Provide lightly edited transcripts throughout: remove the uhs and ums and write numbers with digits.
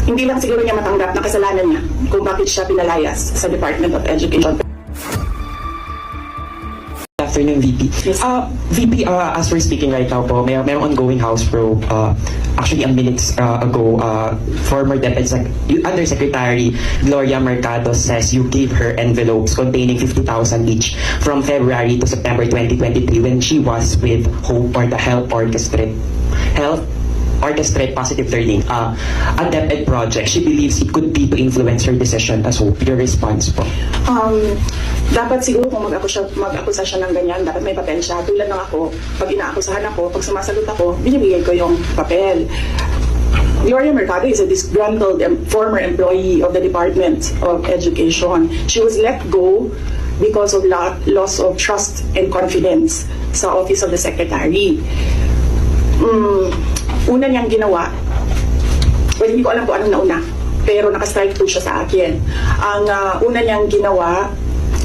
Hindi lang siguro niya matanggap na kasalanan niya kung bakit siya pinalayas sa Department of Education. Afternoon, VP. Yes. VP, as we're speaking right now po, mayroong ongoing House probe. Actually, minutes ago, former Undersecretary Gloria Mercado says you gave her envelopes containing 50,000 each from February to September 2023 when she was with Hope or the Health Orchestrate Positive Learning, a DepEd project. She believes it could be to influence her decision as Hope. Your response po? Dapat siguro kung mag-akusa siya ng ganyan, dapat may papel siya. Tulad ng ako, pag inaakusahan ako, pag sumasagot ako, binibigay ko yung papel. Gloria Mercado is a disgruntled former employee of the Department of Education. She was let go because of loss of trust and confidence sa Office of the Secretary. Una niyang ginawa, well, hindi ko alam kung anong nauna, pero nakastrike po siya sa akin. Ang una niyang ginawa,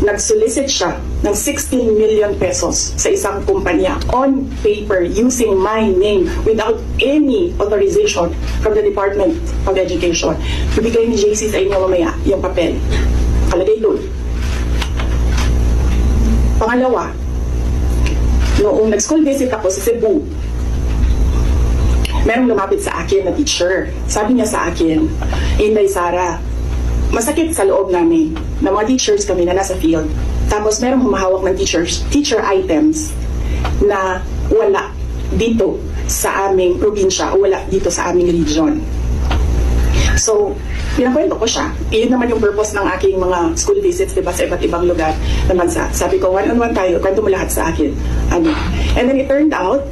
nag-solicit siya ng 16 million pesos sa isang kumpanya on paper using my name without any authorization from the Department of Education. Bibigay ni JC sa inyo mamaya yung papel. Kalagay doon. Pangalawa, noong nag-school visit ako sa Cebu, merong lumapit sa akin na teacher. Sabi niya sa akin, Inday Sara, masakit sa loob namin na mga teachers kami na nasa field. Tapos merong humahawak ng teacher items na wala dito sa aming probinsya o wala dito sa aming region. So, pinakwento ko siya. Iyon naman yung purpose ng aking mga school visits, diba, sa iba't ibang lugar na bansa. Sabi ko, one-on-one tayo, kwento mo lahat sa akin. And then it turned out,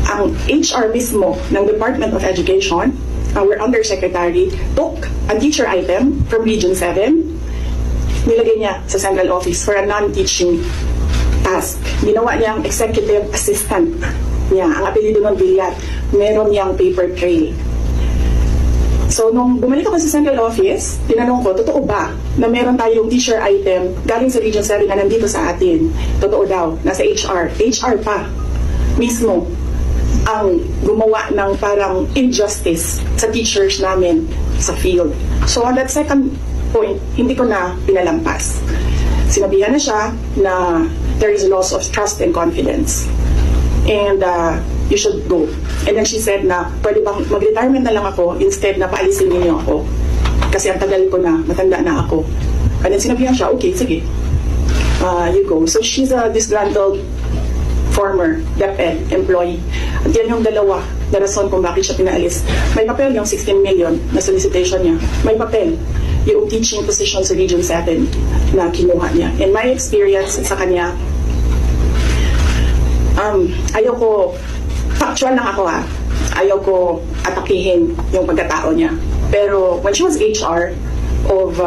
ang HR mismo ng Department of Education, our Undersecretary, took a teacher item from Region 7, nilagay niya sa central office for a non-teaching task. Ginawa niyang executive assistant niya. Ang apelido ng Villar, meron niyang paper trail. So, nung bumalik ako sa central office, tinanong ko, totoo ba na meron tayong teacher item galing sa Region 7 na nandito sa atin? Totoo daw, nasa HR. HR pa mismo ang gumawa ng parang injustice sa teachers namin sa field. So on that second point, hindi ko na pinalampas. Sinabihan na siya na there is a loss of trust and confidence. And you should go. And then she said na pwede bang mag-retirement na lang ako instead na paalisin niyo ako. Kasi ang tagal ko na, matanda na ako. And then sinabihan siya, okay, sige, you go. So she's a disgruntled former DepEd employee. At yan yung dalawa na rason kung bakit siya pinaalis. May papel yung 16 million na solicitation niya. May papel yung teaching position sa Region 7 na kinuha niya. In my experience sa kanya, ayoko, factual lang ako ayoko atakihin yung pagkatao niya. Pero when she was HR of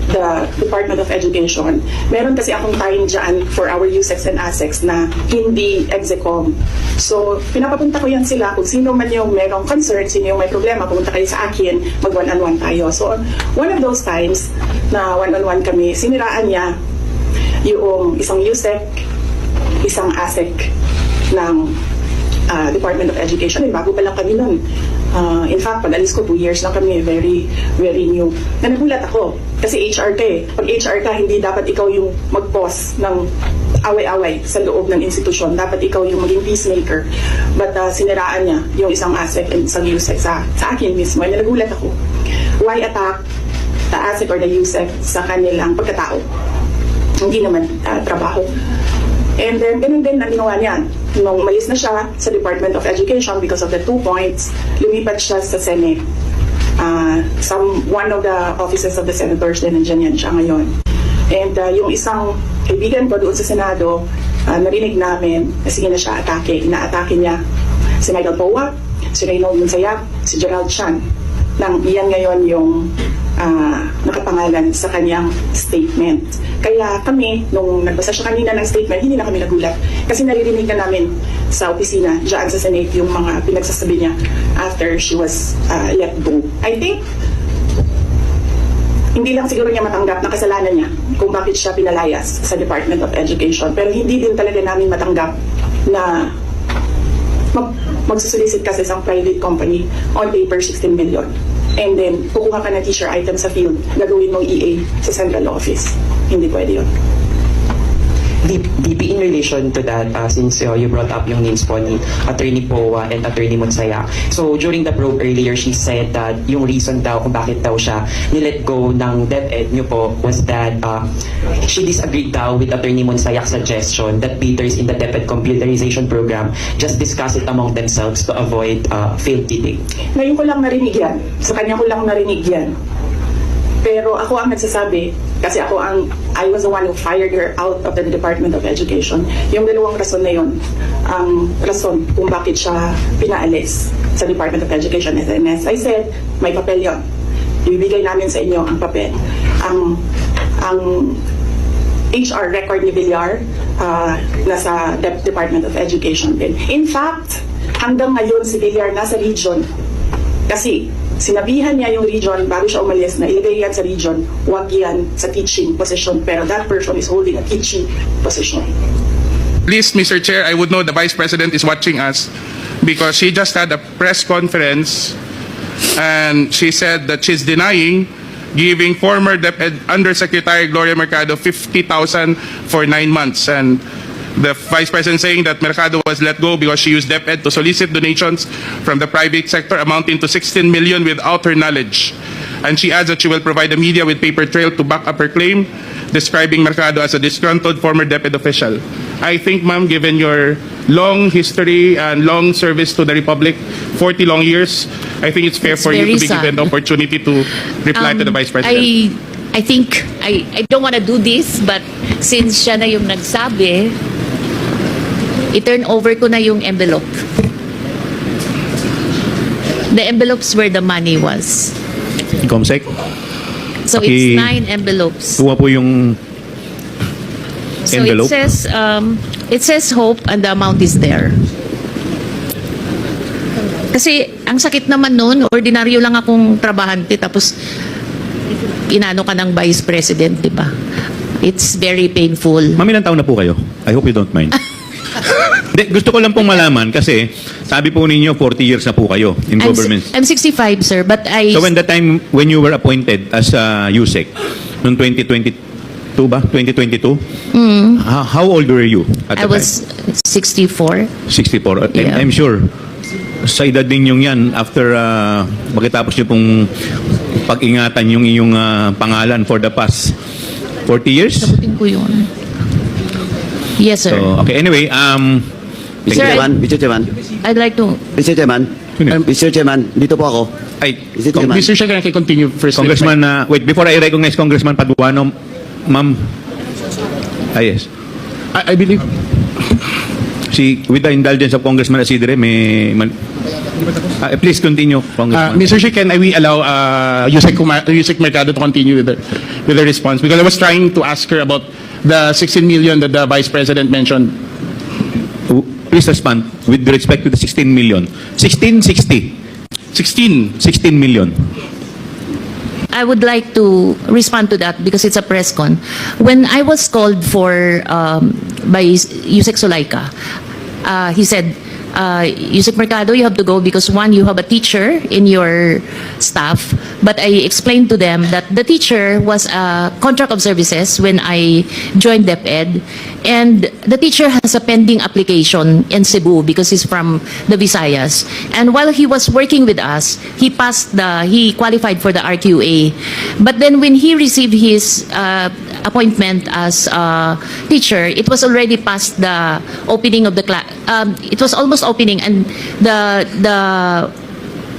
the Department of Education, meron kasi akong time dyan for our USEX and ASEX na hindi execom. So, pinapapunta ko yan sila kung sino man yung merong concern, sino yung may problema, pumunta kayo sa akin, mag one-on-one tayo. So, one of those times na one-on-one kami, siniraan niya yung isang USEC, isang ASEC ng Department of Education. Bago pa lang kami nun. In fact, pag alis ko, 2 years lang kami, very, very new. Nagulat ako, kasi HR ka eh. Pag HR ka, hindi dapat ikaw yung mag-boss ng away-away sa loob ng institusyon. Dapat ikaw yung maging peacemaker. But siniraan niya yung isang ASEC and isang USEC sa akin mismo. And nagulat ako. Why attack the ASEC or the USEC sa kanilang pagkatao? Hindi naman trabaho. And then, ganun din ang ginawa niya. Nung umalis na siya sa Department of Education because of the 2 points, lumipat siya sa Senate. One of the offices of the senators din, nandiyan yan siya ngayon. And yung isang kaibigan ko doon sa Senado, narinig namin na sige na siya atake. Inaatake niya si Michael Powa, si Reynold Munsayap, si Gerald Chan. Iyan ngayon yung nakapangalan sa kanyang statement. Kaya kami, nung nagbasa siya kanina ng statement, hindi na kami nagulat. Kasi naririnig na namin sa opisina, dyan sa Senate, yung mga pinagsasabi niya after she was let go. I think, hindi lang siguro niya matanggap na kasalanan niya kung bakit siya pinalayas sa Department of Education. Pero hindi din talaga namin matanggap na magsusolicit ka sa isang private company on paper 16 million. and then kukuha ka ng teacher item sa field, gagawin mong EA sa central office. Hindi pwede yun. DP, in relation to that, since you brought up yung names po ni Attorney Poa and Attorney Monsaya. So during the probe earlier, she said that yung reason daw kung bakit daw siya nilet go ng DepEd nyo po was that she disagreed daw with Attorney Monsaya's suggestion that bidders in the DepEd computerization program just discuss it among themselves to avoid failed bidding. Ngayon ko lang narinig yan. Sa kanya ko lang narinig yan. Pero ako ang nagsasabi, kasi I was the one who fired her out of the Department of Education. Yung dalawang rason na yun, ang rason kung bakit siya pinaalis sa Department of Education. And as I said, may papel yun. Ibibigay namin sa inyo ang papel. Ang HR record ni Villar, nasa Department of Education din. In fact, hanggang ngayon si Villar nasa region. Kasi sinabihan niya yung region bago siya umalis na ilagay yan sa region, huwag yan sa teaching position. Pero that person is holding a teaching position. Please, Mr. Chair, I would know the Vice President is watching us because she just had a press conference and she said that she's denying giving former DepEd Undersecretary Gloria Mercado 50,000 for 9 months. And the Vice President saying that Mercado was let go because she used DepEd to solicit donations from the private sector amounting to 16 million without her knowledge. And she adds that she will provide the media with paper trail to back up her claim, describing Mercado as a disgruntled former DepEd official. I think, ma'am, given your long history and long service to the Republic, 40 long years, I think it's fair for you to be given the opportunity to reply to the Vice President. I think, I don't want to do this, but since siya na yung nagsabi, i-turn over ko na yung envelope. The envelopes where the money was. Comsec, So Paki- it's 9 envelopes. kuha po yung So envelope. it says hope and the amount is there. Kasi ang sakit naman noon, ordinaryo lang akong trabahante tapos inano ka ng Vice President, di ba? It's very painful. Ma'am, ilang taon na po kayo? I hope you don't mind. Hindi, gusto ko lang pong malaman kasi sabi po ninyo 40 years na po kayo in government. I'm 65, sir, but So when you were appointed as USEC, noong 2022 ba? 2022? How old were you at I the was 64. time? 64. Yeah. I'm sure sa edad ninyong yan, after makitapos nyo pong pag-ingatan yung iyong pangalan for the past 40 years? Sagutin ko yun. Yes, sir. So, okay, anyway, Sir, Mr. Chairman, I'd like to... Mr. Chairman, Sino? Mr. Chairman, dito po ako. ay, Mr. Chairman, Mr. Chair, can I continue first? Congressman, wait, before I recognize Congressman Paduano, ma'am, yes. I believe. With the indulgence of Congressman Asidre, please continue, Congressman. Mr. Chair, can we allow Yusek Mercado to continue with the response? Because I was trying to ask her about the 16 million that the Vice President mentioned. Please respond with respect to the 16 million. 1660. 16 million. I would like to respond to that because it's a press con. When I was called for by Yusek Sulaika, he said, Yusek Mercado, you have to go because one, you have a teacher in your staff. But I explained to them that the teacher was a contract of services when I joined DepEd. And the teacher has a pending application in Cebu because he's from the Visayas. And while he was working with us, he qualified for the RQA. But then when he received his appointment as a teacher, it was already past the opening of the class. It was almost opening, and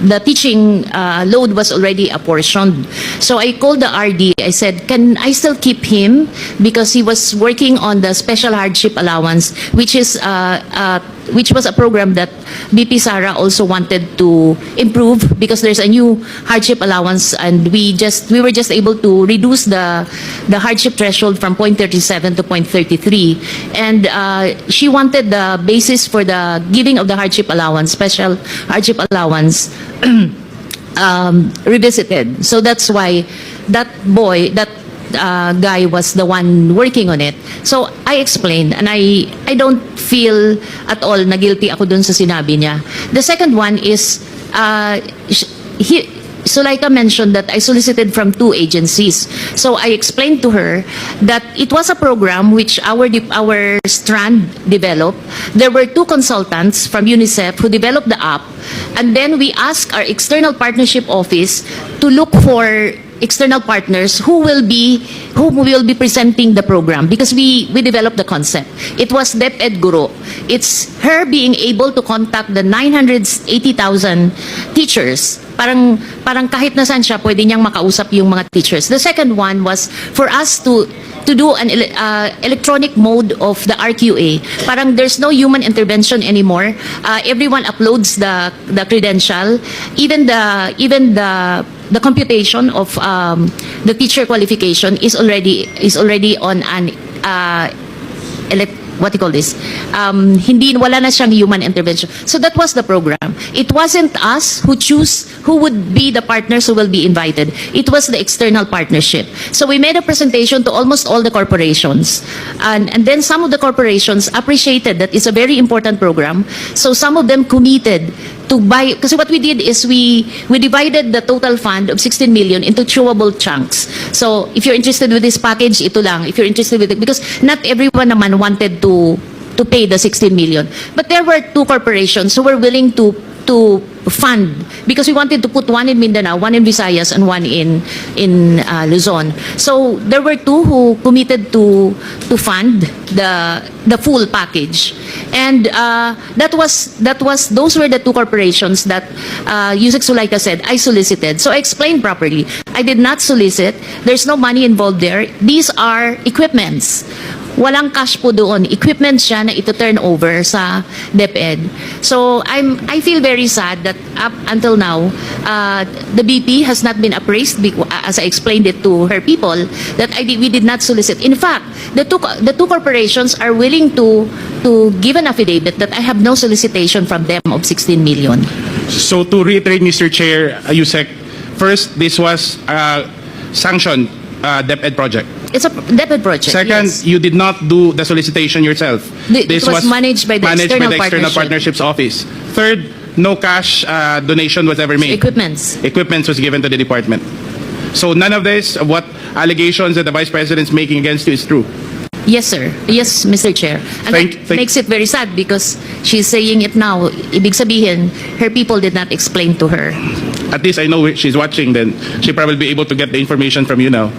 the teaching load was already apportioned. So I called the RD. I said, can I still keep him? Because he was working on the special hardship allowance, which was a program that BP Sara also wanted to improve because there's a new hardship allowance, and we were just able to reduce the hardship threshold from 0.37 to 0.33. And she wanted the basis for the giving of the hardship allowance, special hardship allowance, revisited. So that's why that guy was the one working on it. So I explained, and I don't feel at all na guilty ako dun sa sinabi niya. The second one is Sulaika mentioned that I solicited from 2 agencies. So I explained to her that it was a program which our strand developed. There were 2 consultants from UNICEF who developed the app, and then we asked our external partnership office to look for external partners who will be presenting the program, because we developed the concept. It was DepEd Guro. It's her being able to contact the 980,000 teachers. Parang kahit nasan siya, pwede niyang makausap yung mga teachers. The second one was for us to do an electronic mode of the RQA. Parang there's no human intervention anymore. Everyone uploads the credential. Even the computation of the teacher qualification is already on an wala na siyang human intervention. So that was the program. It wasn't us who choose who would be the partners who will be invited. It was the external partnership. So we made a presentation to almost all the corporations. And then some of the corporations appreciated that it's a very important program. So some of them committed to buy, kasi what we did is we divided the total fund of 16 million into chewable chunks. So if you're interested with this package, ito lang. If you're interested with it, because not everyone naman wanted to pay the 16 million. But there were 2 corporations who were willing to fund, because we wanted to put one in Mindanao, one in Visayas, and one in Luzon. So there were 2 who committed to fund the full package, and those were the 2 corporations that Yusek Sulaika said I solicited. So I explained properly. I did not solicit. There's no money involved there. These are equipments. Walang cash po doon. Equipment siya na ito-turn over sa DepEd. So I feel very sad that up until now, the BP has not been appraised, as I explained it to her people, that we did not solicit. In fact, the two corporations are willing to give an affidavit that I have no solicitation from them of 16 million. So to reiterate, Mr. Chair, Yusek, first, this was a sanctioned DepEd project. It's a DepEd project. Second, yes. you did not do the solicitation yourself. It was managed by the External External Partnership. Partnerships Office. Third, no cash donation was ever made. Equipments. Equipment was given to the department. So none of this, what allegations that the Vice President is making against you is true. Yes, sir. Yes, Mr. Chair. And that makes it very sad because she's saying it now. Ibig sabihin, her people did not explain to her. At least I know she's watching, then she probably be able to get the information from you now.